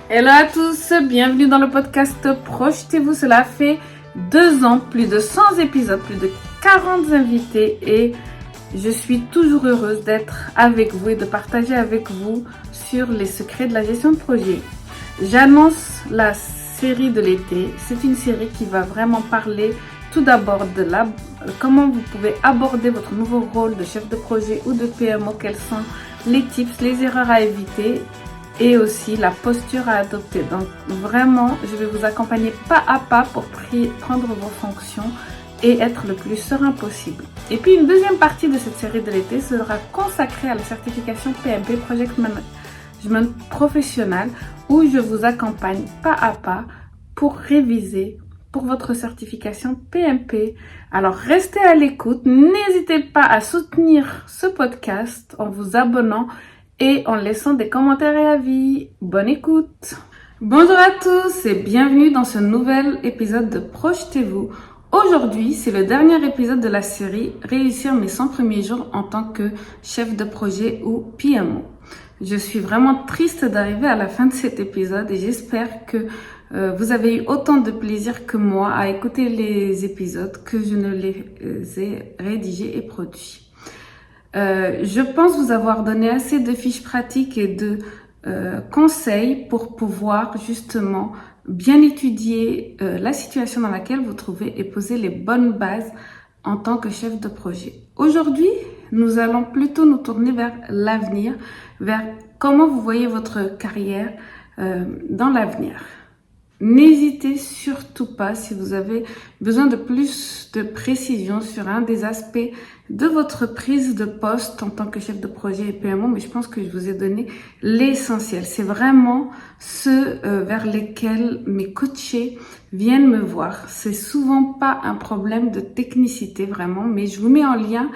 Hello à tous, bienvenue dans le podcast Projetez-vous. Cela fait 2 ans, plus de 100 épisodes, plus de 40 invités et je suis toujours heureuse d'être avec vous et de partager avec vous sur les secrets de la gestion de projet. J'annonce la série de l'été. C'est une série qui va vraiment parler tout d'abord de comment vous pouvez aborder votre nouveau rôle de chef de projet ou de PMO, quels sont les tips, les erreurs à éviter et aussi la posture à adopter. Donc vraiment, je vais vous accompagner pas à pas pour prendre vos fonctions et être le plus serein possible. Et puis une deuxième partie de cette série de l'été sera consacrée à la certification PMP, Project Management Professionnel, où je vous accompagne pas à pas pour réviser pour votre certification PMP. Alors restez à l'écoute, n'hésitez pas à soutenir ce podcast en vous abonnant et en laissant des commentaires et avis. Bonne écoute. Bonjour à tous et bienvenue dans ce nouvel épisode de Projetez-vous. Aujourd'hui, c'est le dernier épisode de la série Réussir mes 100 premiers jours en tant que chef de projet ou PMO. Je suis vraiment triste d'arriver à la fin de cet épisode et j'espère que vous avez eu autant de plaisir que moi à écouter les épisodes que je ne les ai rédigés et produits. Je pense vous avoir donné assez de fiches pratiques et de conseils pour pouvoir justement bien étudier la situation dans laquelle vous trouvez et poser les bonnes bases en tant que chef de projet. Aujourd'hui, nous allons plutôt nous tourner vers l'avenir, vers comment vous voyez votre carrière dans l'avenir. N'hésitez surtout pas si vous avez besoin de plus de précision sur un des aspects de votre prise de poste en tant que chef de projet et PMO, mais je pense que je vous ai donné l'essentiel. C'est vraiment ce vers lesquels mes coachés viennent me voir. C'est souvent pas un problème de technicité vraiment, mais je vous mets en lien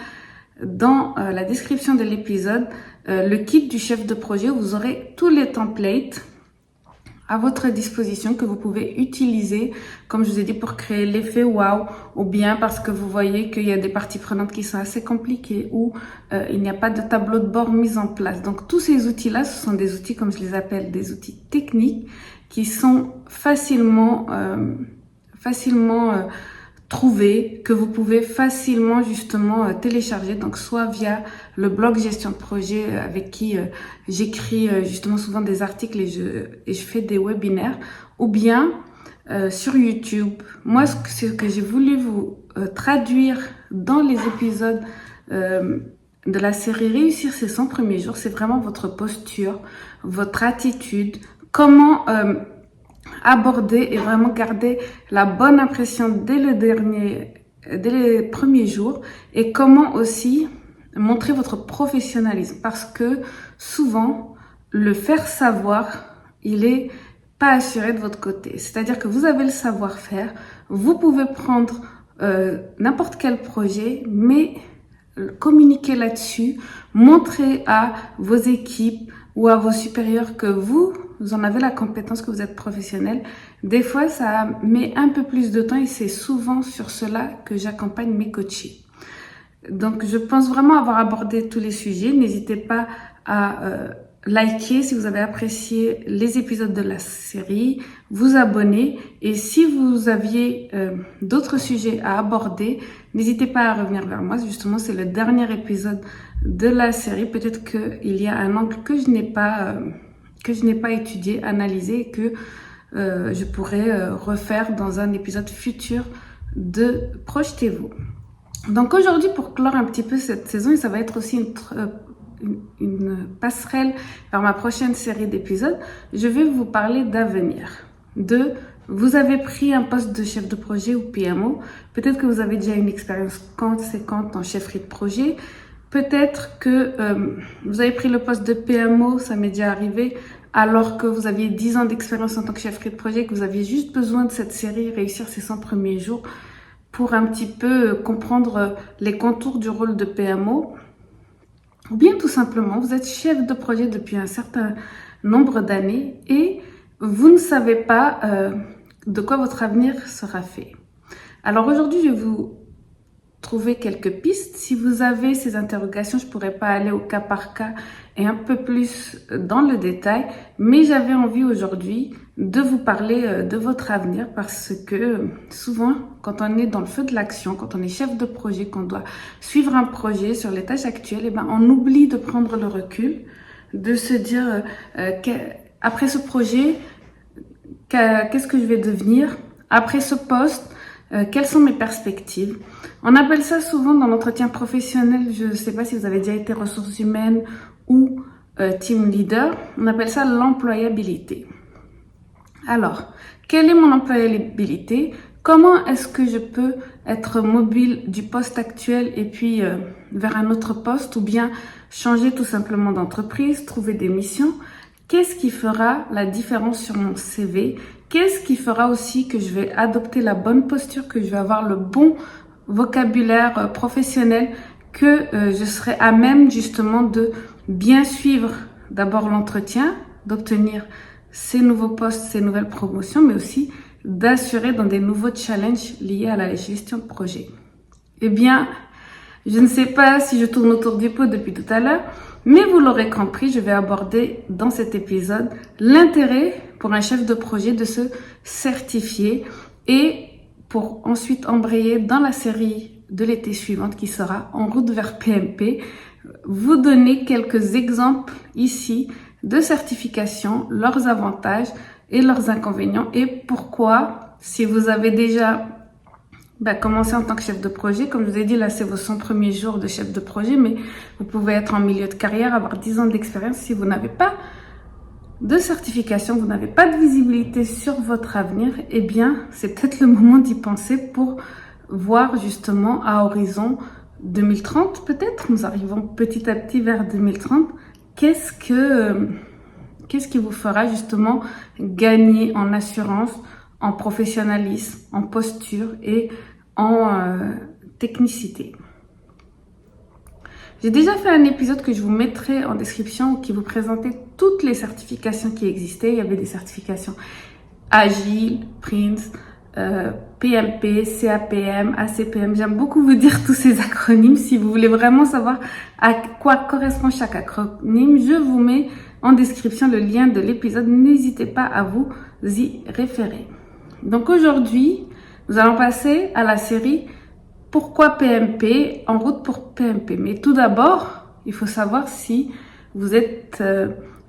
dans la description de l'épisode le kit du chef de projet où vous aurez tous les templates à votre disposition que vous pouvez utiliser, comme je vous ai dit, pour créer l'effet wow, ou bien parce que vous voyez qu'il y a des parties prenantes qui sont assez compliquées ou il n'y a pas de tableau de bord mis en place. Donc tous ces outils-là, ce sont des outils, comme je les appelle, des outils techniques qui sont facilement trouver, que vous pouvez facilement justement télécharger, donc soit via le blog gestion de projet avec qui j'écris justement souvent des articles et je fais des webinaires, ou bien sur YouTube. Moi, ce que j'ai voulu vous traduire dans les épisodes de la série Réussir ses 100 premiers jours, c'est vraiment votre posture, votre attitude, comment aborder et vraiment garder la bonne impression dès les premiers jours et comment aussi montrer votre professionnalisme parce que souvent le faire savoir il est pas assuré de votre côté, c'est-à-dire que vous avez le savoir-faire, vous pouvez prendre n'importe quel projet mais communiquer là-dessus, montrer à vos équipes ou à vos supérieurs que vous en avez la compétence, que vous êtes professionnel. Des fois, ça met un peu plus de temps et c'est souvent sur cela que j'accompagne mes coachés. Donc, je pense vraiment avoir abordé tous les sujets. N'hésitez pas à liker si vous avez apprécié les épisodes de la série, vous abonner et si vous aviez d'autres sujets à aborder, n'hésitez pas à revenir vers moi. Justement, c'est le dernier épisode de la série. Peut-être qu'il y a un angle que je n'ai pas étudié, analysé et que je pourrais refaire dans un épisode futur de Projetez-vous. Donc aujourd'hui, pour clore un petit peu cette saison, et ça va être aussi une passerelle vers ma prochaine série d'épisodes, je vais vous parler d'avenir. Vous avez pris un poste de chef de projet ou PMO, peut-être que vous avez déjà une expérience conséquente en chefferie de projet, peut-être que vous avez pris le poste de PMO, ça m'est déjà arrivé, alors que vous aviez 10 ans d'expérience en tant que chefferie de projet, que vous aviez juste besoin de cette série Réussir ses 100 premiers jours pour un petit peu comprendre les contours du rôle de PMO. Ou bien tout simplement, vous êtes chef de projet depuis un certain nombre d'années et vous ne savez pas de quoi votre avenir sera fait. Alors aujourd'hui, je vais vous trouver quelques pistes. Si vous avez ces interrogations, je pourrais pas aller au cas par cas et un peu plus dans le détail, mais j'avais envie aujourd'hui de vous parler de votre avenir parce que souvent, quand on est dans le feu de l'action, quand on est chef de projet, qu'on doit suivre un projet sur les tâches actuelles, eh ben, on oublie de prendre le recul, de se dire après ce projet, qu'est-ce que je vais devenir? Après ce poste, quelles sont mes perspectives? On appelle ça souvent dans l'entretien professionnel, je ne sais pas si vous avez déjà été ressources humaines ou team leader, on appelle ça l'employabilité. Alors, quelle est mon employabilité? Comment est-ce que je peux être mobile du poste actuel et puis vers un autre poste ou bien changer tout simplement d'entreprise, trouver des missions? Qu'est-ce qui fera la différence sur mon CV? Qu'est-ce qui fera aussi que je vais adopter la bonne posture, que je vais avoir le bon vocabulaire professionnel, que je serai à même justement de bien suivre d'abord l'entretien, d'obtenir ces nouveaux postes, ces nouvelles promotions, mais aussi d'assurer dans des nouveaux challenges liés à la gestion de projet. Eh bien, je ne sais pas si je tourne autour du pot depuis tout à l'heure, mais vous l'aurez compris, je vais aborder dans cet épisode l'intérêt pour un chef de projet de se certifier et pour ensuite embrayer dans la série de l'été suivante qui sera En route vers PMP, vous donner quelques exemples ici de certification, leurs avantages et leurs inconvénients et pourquoi, si vous avez déjà commencer en tant que chef de projet. Comme je vous ai dit, là, c'est vos 100 premiers jours de chef de projet, mais vous pouvez être en milieu de carrière, avoir 10 ans d'expérience. Si vous n'avez pas de certification, vous n'avez pas de visibilité sur votre avenir, eh bien, c'est peut-être le moment d'y penser pour voir justement à horizon 2030, peut-être. Nous arrivons petit à petit vers 2030. Qu'est-ce qui vous fera justement gagner en assurance, en professionnalisme, en posture et en technicité. J'ai déjà fait un épisode que je vous mettrai en description qui vous présentait toutes les certifications qui existaient. Il y avait des certifications Agile, Prince, PMP, CAPM, ACPM. J'aime beaucoup vous dire tous ces acronymes. Si vous voulez vraiment savoir à quoi correspond chaque acronyme, je vous mets en description le lien de l'épisode. N'hésitez pas à vous y référer. Donc aujourd'hui, nous allons passer à la série Pourquoi PMP? En route pour PMP. Mais tout d'abord, il faut savoir si vous êtes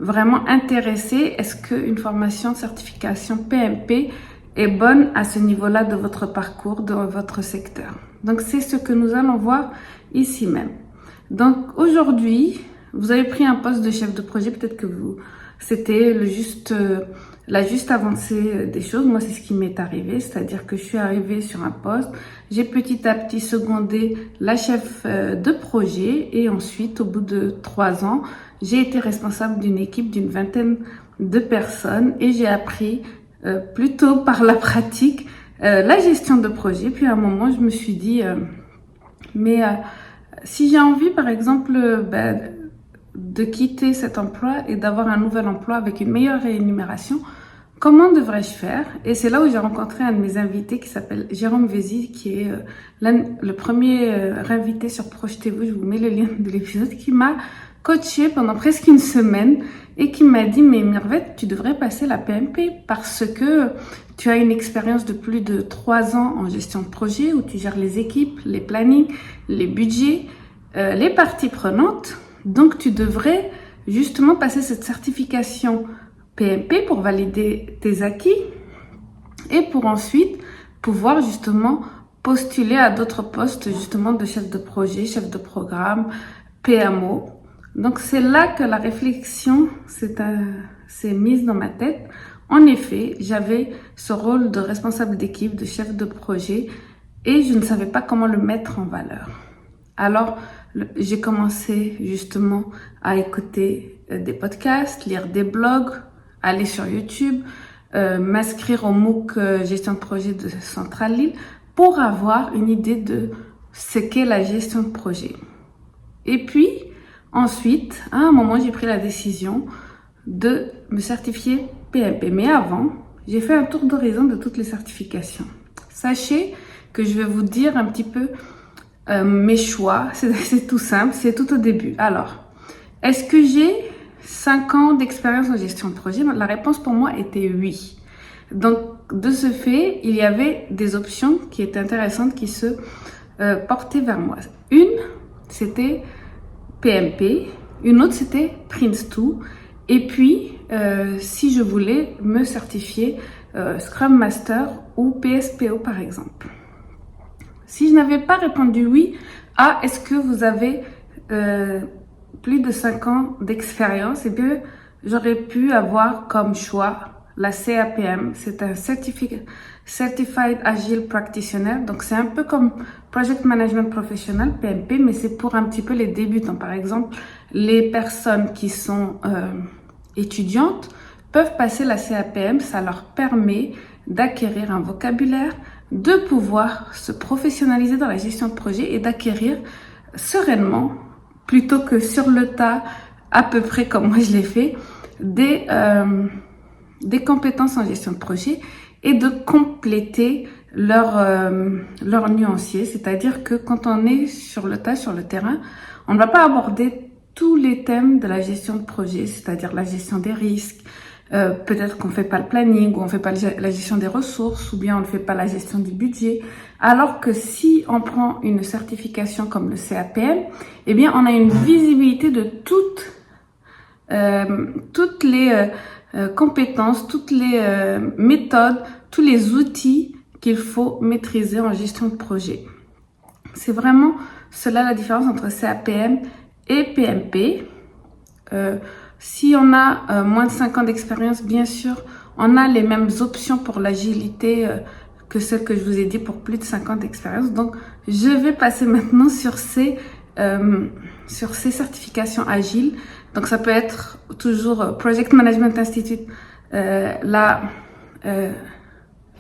vraiment intéressé. Est-ce qu'une formation certification PMP est bonne à ce niveau-là de votre parcours, de votre secteur? Donc c'est ce que nous allons voir ici même. Donc aujourd'hui, vous avez pris un poste de chef de projet, peut-être que c'était la juste avancée des choses. Moi, c'est ce qui m'est arrivé, c'est-à-dire que je suis arrivée sur un poste, j'ai petit à petit secondé la chef de projet et ensuite, au bout de 3 ans, j'ai été responsable d'une équipe d'une 20aine de personnes et j'ai appris plutôt par la pratique la gestion de projet. Puis à un moment, je me suis dit, si j'ai envie, par exemple, de quitter cet emploi et d'avoir un nouvel emploi avec une meilleure rémunération, comment devrais-je faire? Et c'est là où j'ai rencontré un de mes invités qui s'appelle Jérôme Vézy, qui est le premier invité sur Projetez-vous. Je vous mets le lien de l'épisode, qui m'a coaché pendant presque une semaine et qui m'a dit, mais Mirvette, tu devrais passer la PMP parce que tu as une expérience de plus de 3 ans en gestion de projet où tu gères les équipes, les plannings, les budgets, les parties prenantes. Donc, tu devrais justement passer cette certification PMP pour valider tes acquis et pour ensuite pouvoir justement postuler à d'autres postes justement de chef de projet, chef de programme, PMO. Donc, c'est là que la réflexion s'est mise dans ma tête. En effet, j'avais ce rôle de responsable d'équipe, de chef de projet et je ne savais pas comment le mettre en valeur. Alors, j'ai commencé justement à écouter des podcasts, lire des blogs, aller sur YouTube, m'inscrire au MOOC gestion de projet de Centrale Lille pour avoir une idée de ce qu'est la gestion de projet. Et puis, ensuite, à un moment, j'ai pris la décision de me certifier PMP. Mais avant, j'ai fait un tour d'horizon de toutes les certifications. Sachez que je vais vous dire un petit peu mes choix. C'est tout simple, c'est tout au début. Alors, est-ce que j'ai 5 ans d'expérience en gestion de projet? La réponse pour moi était oui. Donc, de ce fait, il y avait des options qui étaient intéressantes qui se portaient vers moi. Une, c'était PMP. Une autre, c'était Prince2. Et puis, si je voulais me certifier Scrum Master ou PSPO, par exemple. Si je n'avais pas répondu oui à est-ce que vous avez plus de 5 ans d'expérience, eh bien, j'aurais pu avoir comme choix la CAPM. C'est un Certified Agile Practitioner. Donc, c'est un peu comme Project Management Professional, PMP, mais c'est pour un petit peu les débutants. Par exemple, les personnes qui sont étudiantes peuvent passer la CAPM. Ça leur permet d'acquérir un vocabulaire, de pouvoir se professionnaliser dans la gestion de projet et d'acquérir sereinement, plutôt que sur le tas, à peu près comme moi je l'ai fait, des compétences en gestion de projet et de compléter leur nuancier. C'est-à-dire que quand on est sur le tas, sur le terrain, on ne va pas aborder tous les thèmes de la gestion de projet, c'est-à-dire la gestion des risques, peut-être qu'on ne fait pas le planning, ou on ne fait pas la gestion des ressources, ou bien on ne fait pas la gestion du budget. Alors que si on prend une certification comme le CAPM, eh bien on a une visibilité de toutes les compétences, toutes les méthodes, tous les outils qu'il faut maîtriser en gestion de projet. C'est vraiment cela la différence entre CAPM et PMP. Si on a moins de 5 ans d'expérience, bien sûr, on a les mêmes options pour l'agilité que celles que je vous ai dit pour plus de 5 ans d'expérience. Donc, je vais passer maintenant sur ces certifications agiles. Donc, ça peut être toujours Project Management Institute, la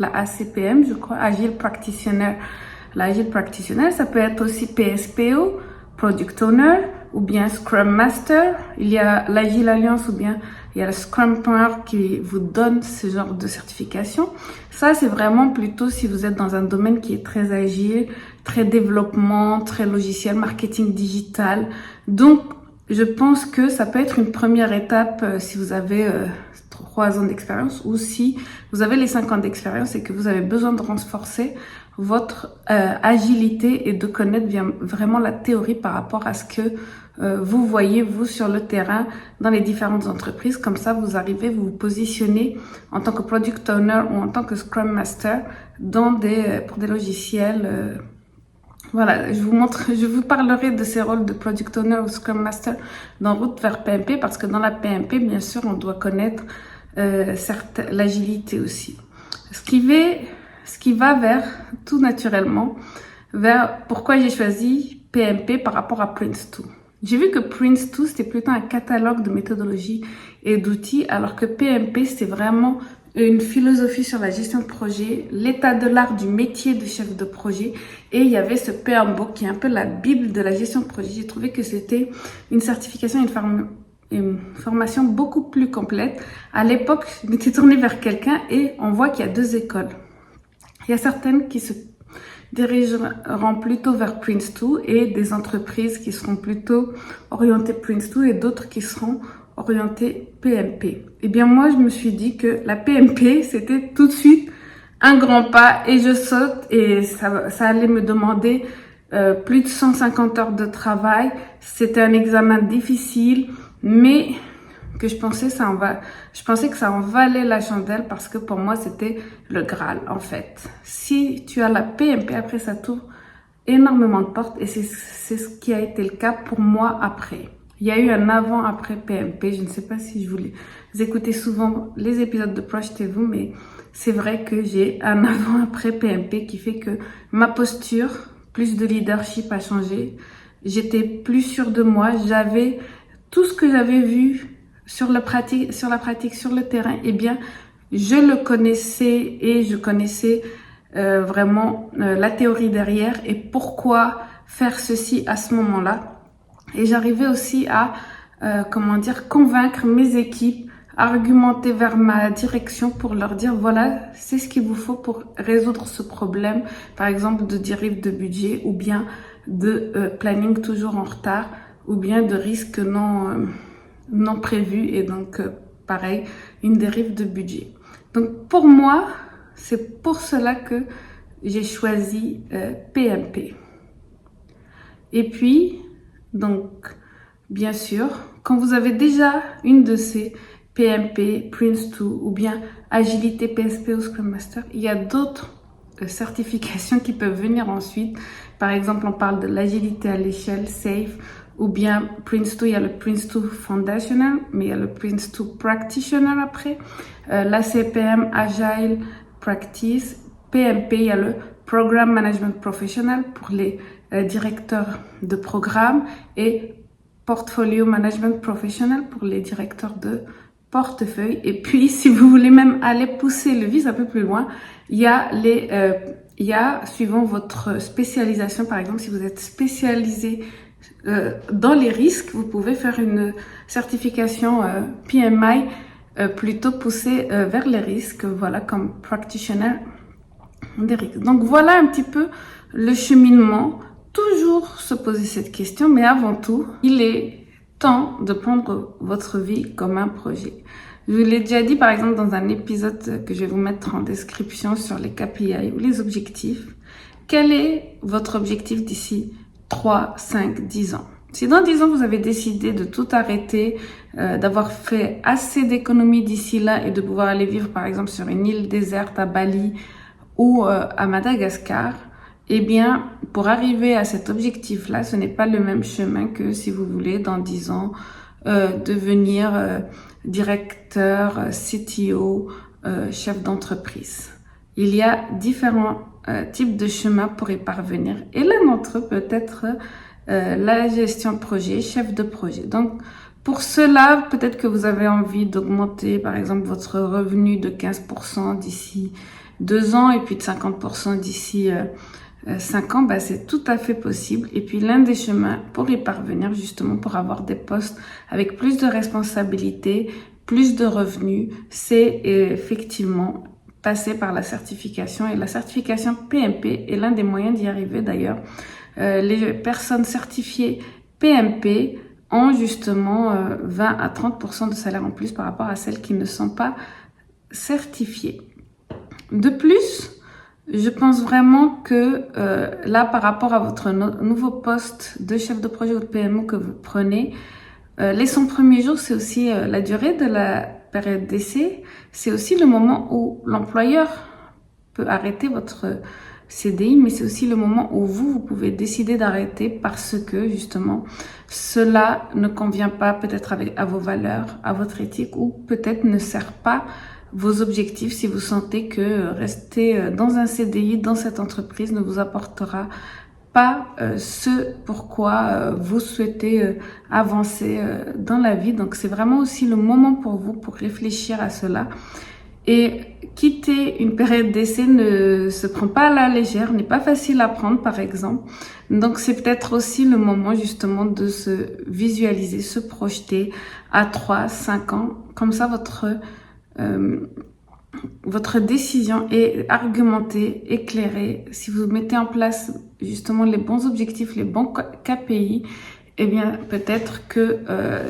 ACPM, je crois, Agile Practitioner. L'Agile Practitioner, ça peut être aussi PSPO, Product Owner, ou bien Scrum Master. Il y a l'Agile Alliance ou bien il y a le Scrum.org qui vous donne ce genre de certification. Ça, c'est vraiment plutôt si vous êtes dans un domaine qui est très agile, très développement, très logiciel, marketing digital. Donc, je pense que ça peut être une première étape si vous avez 3 ans d'expérience ou si vous avez les 5 ans d'expérience et que vous avez besoin de renforcer votre agilité et de connaître bien vraiment la théorie par rapport à ce que vous voyez, vous, sur le terrain, dans les différentes entreprises. Comme ça, vous arrivez, vous vous positionnez en tant que Product Owner ou en tant que Scrum Master pour des logiciels. Voilà, je vous parlerai de ces rôles de Product Owner ou Scrum Master dans Route vers PMP, parce que dans la PMP, bien sûr, on doit connaître l'agilité aussi. Ce qui va vers, tout naturellement, vers pourquoi j'ai choisi PMP par rapport à Prince2. J'ai vu que Prince2, c'était plutôt un catalogue de méthodologies et d'outils, alors que PMP, c'est vraiment une philosophie sur la gestion de projet, l'état de l'art du métier de chef de projet. Et il y avait ce PMBOK qui est un peu la bible de la gestion de projet. J'ai trouvé que c'était une certification, une formation beaucoup plus complète. À l'époque, je m'étais tournée vers quelqu'un et on voit qu'il y a 2 écoles. Il y a certaines qui se dirigeront plutôt vers Prince2 et des entreprises qui seront plutôt orientées Prince2 et d'autres qui seront orientées PMP. Eh bien, moi, je me suis dit que la PMP, c'était tout de suite un grand pas et je saute et ça allait me demander plus de 150 heures de travail. C'était un examen difficile, mais que je pensais que ça en valait la chandelle parce que pour moi, c'était le Graal, en fait. Si tu as la PMP, après, ça t'ouvre énormément de portes et c'est ce qui a été le cas pour moi après. Il y a eu un avant-après PMP. Je ne sais pas si vous écoutez souvent les épisodes de Projetez-vous, mais c'est vrai que j'ai un avant-après PMP qui fait que ma posture, plus de leadership a changé. J'étais plus sûre de moi. J'avais tout ce que j'avais vu sur la pratique, sur le terrain. Eh bien, je le connaissais et je connaissais vraiment la théorie derrière et pourquoi faire ceci à ce moment-là. Et j'arrivais aussi à, convaincre mes équipes, argumenter vers ma direction pour leur dire, voilà, c'est ce qu'il vous faut pour résoudre ce problème, par exemple, de dérive de budget ou bien de planning toujours en retard ou bien de risques non prévus et donc pareil, une dérive de budget. Donc pour moi, c'est pour cela que j'ai choisi PMP. Et puis, donc, bien sûr, quand vous avez déjà une de ces PMP, Prince2 ou bien Agilité PSP ou Scrum Master, il y a d'autres certifications qui peuvent venir ensuite. Par exemple, on parle de l'agilité à l'échelle, SAFe, ou bien Prince2, il y a le Prince2 Foundational, mais il y a le Prince2 Practitioner après. L'ACPM, Agile Practice, PMP, il y a le Program Management Professional pour les directeurs de programme et Portfolio Management Professional pour les directeurs de portefeuille. Et puis, si vous voulez même aller pousser le vice un peu plus loin, il y a suivant votre spécialisation, par exemple, si vous êtes spécialisé dans les risques, vous pouvez faire une certification PMI plutôt poussée vers les risques, voilà, comme practitioner des risques. Donc voilà un petit peu le cheminement. Toujours se poser cette question, mais avant tout, il est temps de prendre votre vie comme un projet. Je vous l'ai déjà dit, par exemple, dans un épisode que je vais vous mettre en description sur les KPI ou les objectifs. Quel est votre objectif d'ici 3, 5, 10 ans? Si dans 10 ans, vous avez décidé de tout arrêter, d'avoir fait assez d'économies d'ici là et de pouvoir aller vivre, par exemple, sur une île déserte à Bali ou à Madagascar, eh bien, pour arriver à cet objectif-là, ce n'est pas le même chemin que si vous voulez, dans 10 ans, devenir directeur, CTO, chef d'entreprise. Il y a différents types de chemins pour y parvenir. Et l'un d'entre eux peut être la gestion de projet, chef de projet. Donc, pour cela, peut-être que vous avez envie d'augmenter, par exemple, votre revenu de 15% d'ici 2 ans et puis de 50% d'ici 5 ans, c'est tout à fait possible. Et puis l'un des chemins pour y parvenir, justement pour avoir des postes avec plus de responsabilités, plus de revenus, c'est effectivement passer par la certification. Et la certification PMP est l'un des moyens d'y arriver d'ailleurs. Les personnes certifiées PMP ont justement 20 à 30% de salaire en plus par rapport à celles qui ne sont pas certifiées. De plus, je pense vraiment que là, par rapport à votre nouveau poste de chef de projet ou de PMO que vous prenez, les 100 premiers jours, c'est aussi la durée de la période d'essai. C'est aussi le moment où l'employeur peut arrêter votre CDI, mais c'est aussi le moment où vous pouvez décider d'arrêter parce que justement, cela ne convient pas peut-être à vos valeurs, à votre éthique ou peut-être ne sert pas vos objectifs si vous sentez que rester dans un CDI, dans cette entreprise ne vous apportera pas ce pourquoi vous souhaitez avancer dans la vie. Donc c'est vraiment aussi le moment pour vous pour réfléchir à cela. Et quitter une période d'essai ne se prend pas à la légère, n'est pas facile à prendre par exemple. Donc c'est peut-être aussi le moment justement de se visualiser, se projeter à 3, 5 ans. Comme ça votre décision est argumentée, éclairée. Si vous mettez en place justement les bons objectifs, les bons KPI, eh bien peut-être que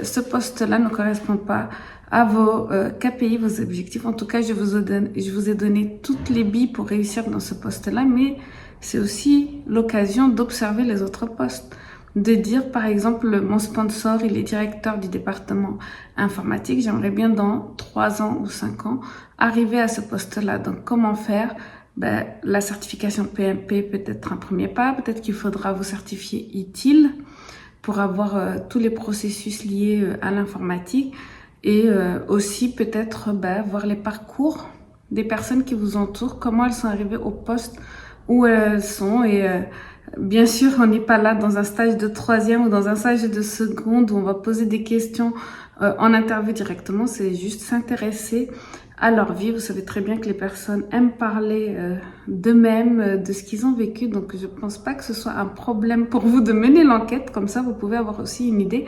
ce poste-là ne correspond pas à vos KPI, vos objectifs. En tout cas, je vous ai donné toutes les billes pour réussir dans ce poste-là, mais c'est aussi l'occasion d'observer les autres postes. De dire, par exemple, mon sponsor, il est directeur du département informatique. J'aimerais bien dans 3 ans ou 5 ans arriver à ce poste-là. Donc, comment faire? La certification PMP peut être un premier pas. Peut-être qu'il faudra vous certifier ITIL pour avoir tous les processus liés à l'informatique. Et aussi peut-être voir les parcours des personnes qui vous entourent, comment elles sont arrivées au poste où elles sont. Et bien sûr, on n'est pas là dans un stage de 3e ou dans un stage de seconde où on va poser des questions en interview directement. C'est juste s'intéresser à leur vie. Vous savez très bien que les personnes aiment parler d'eux-mêmes, de ce qu'ils ont vécu. Donc, je pense pas que ce soit un problème pour vous de mener l'enquête. Comme ça, vous pouvez avoir aussi une idée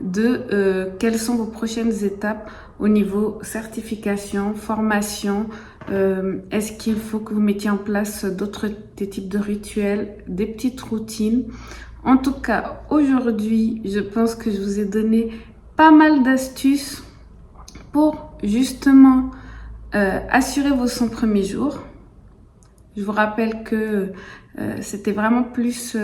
de quelles sont vos prochaines étapes au niveau certification, formation, Est-ce qu'il faut que vous mettiez en place des types de rituels, des petites routines? En tout cas, aujourd'hui, je pense que je vous ai donné pas mal d'astuces pour justement assurer vos 100 premiers jours. Je vous rappelle que c'était vraiment plus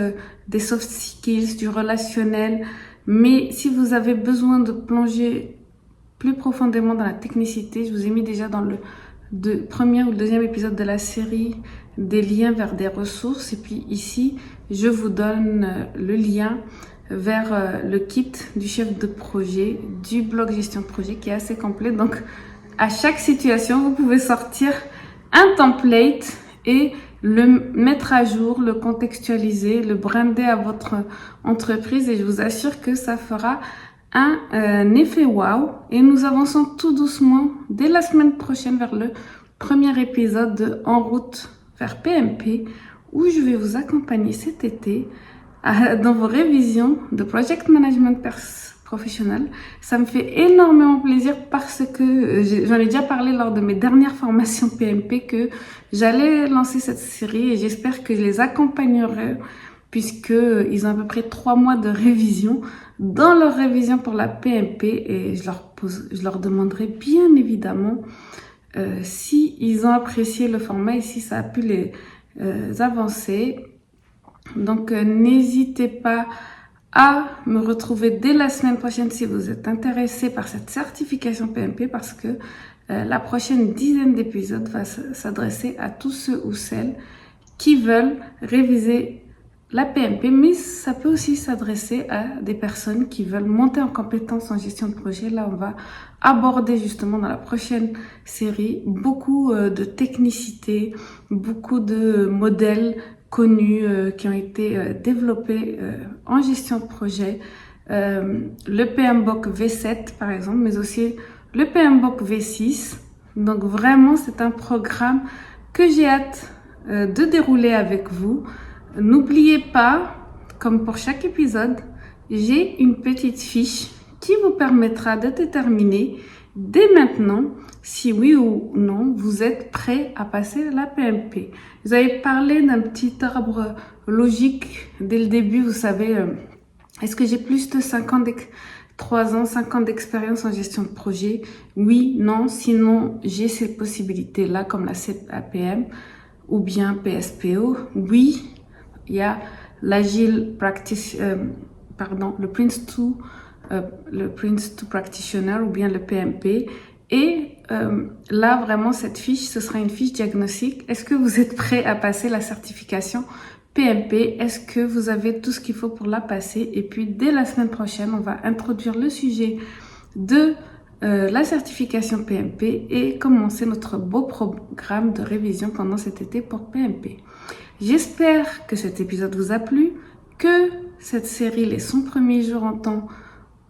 des soft skills, du relationnel. Mais si vous avez besoin de plonger plus profondément dans la technicité, je vous ai mis déjà dans le premier ou le deuxième épisode de la série des liens vers des ressources. Et puis ici, je vous donne le lien vers le kit du chef de projet, du blog gestion de projet qui est assez complet. Donc, à chaque situation, vous pouvez sortir un template et le mettre à jour, le contextualiser, le brander à votre entreprise et je vous assure que ça fera un effet wow. Et nous avançons tout doucement dès la semaine prochaine vers le premier épisode de En route vers PMP où je vais vous accompagner cet été dans vos révisions de Project Management professionnel. Ça me fait énormément plaisir parce que j'en ai déjà parlé lors de mes dernières formations PMP que j'allais lancer cette série et j'espère que je les accompagnerai puisqu'ils ont à peu près 3 mois de révision dans leur révision pour la PMP et je leur demanderai bien évidemment si ils ont apprécié le format et si ça a pu les avancer. Donc n'hésitez pas à me retrouver dès la semaine prochaine si vous êtes intéressé par cette certification PMP parce que la prochaine dizaine d'épisodes va s'adresser à tous ceux ou celles qui veulent réviser la PMP, mais ça peut aussi s'adresser à des personnes qui veulent monter en compétences en gestion de projet. Là, on va aborder justement dans la prochaine série beaucoup de technicité, beaucoup de modèles connus qui ont été développés en gestion de projet. Le PMBOK V7 par exemple, mais aussi le PMBOK V6. Donc vraiment, c'est un programme que j'ai hâte de dérouler avec vous. N'oubliez pas, comme pour chaque épisode, j'ai une petite fiche qui vous permettra de déterminer dès maintenant si oui ou non vous êtes prêt à passer la PMP. Vous avez parlé d'un petit arbre logique dès le début, vous savez, est-ce que j'ai plus de 5 ans d'expérience en gestion de projet? Oui, non, sinon j'ai ces possibilités-là comme la CAPM ou bien PSPO. Oui, il y a l'Agile Practice, le Prince 2 Practitioner ou bien le PMP. Et là, vraiment, cette fiche, ce sera une fiche diagnostic. Est-ce que vous êtes prêt à passer la certification PMP? Est-ce que vous avez tout ce qu'il faut pour la passer? Et puis, dès la semaine prochaine, on va introduire le sujet de la certification PMP et commencer notre beau programme de révision pendant cet été pour PMP. J'espère que cet épisode vous a plu, que cette série, les 100 premiers jours en tant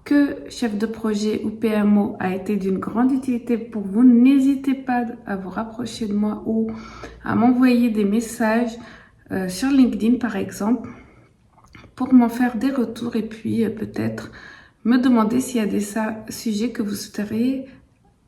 que chef de projet ou PMO a été d'une grande utilité pour vous. N'hésitez pas à vous rapprocher de moi ou à m'envoyer des messages sur LinkedIn par exemple pour m'en faire des retours et puis peut-être me demander s'il y a des sujets que vous souhaiteriez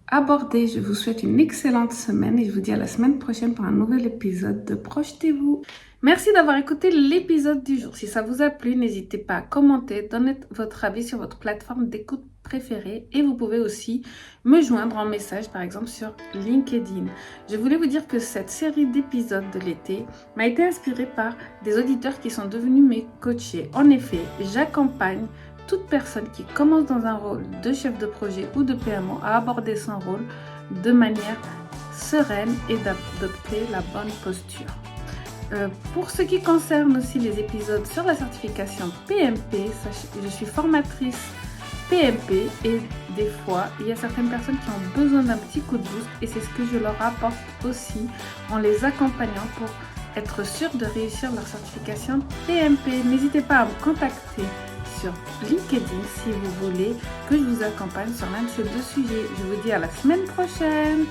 aborder. Je vous souhaite une excellente semaine et je vous dis à la semaine prochaine pour un nouvel épisode de Projetez-vous. Merci d'avoir écouté l'épisode du jour. Si ça vous a plu, n'hésitez pas à commenter, donner votre avis sur votre plateforme d'écoute préférée et vous pouvez aussi me joindre en message par exemple sur LinkedIn. Je voulais vous dire que cette série d'épisodes de l'été m'a été inspirée par des auditeurs qui sont devenus mes coachés. En effet, j'accompagne toute personne qui commence dans un rôle de chef de projet ou de PMO à aborder son rôle de manière sereine et d'adopter la bonne posture. Pour ce qui concerne aussi les épisodes sur la certification PMP, je suis formatrice PMP et des fois, il y a certaines personnes qui ont besoin d'un petit coup de boost et c'est ce que je leur apporte aussi en les accompagnant pour être sûr de réussir leur certification PMP. N'hésitez pas à me contacter sur LinkedIn si vous voulez que je vous accompagne sur l'un de ces deux sujets. Je vous dis à la semaine prochaine.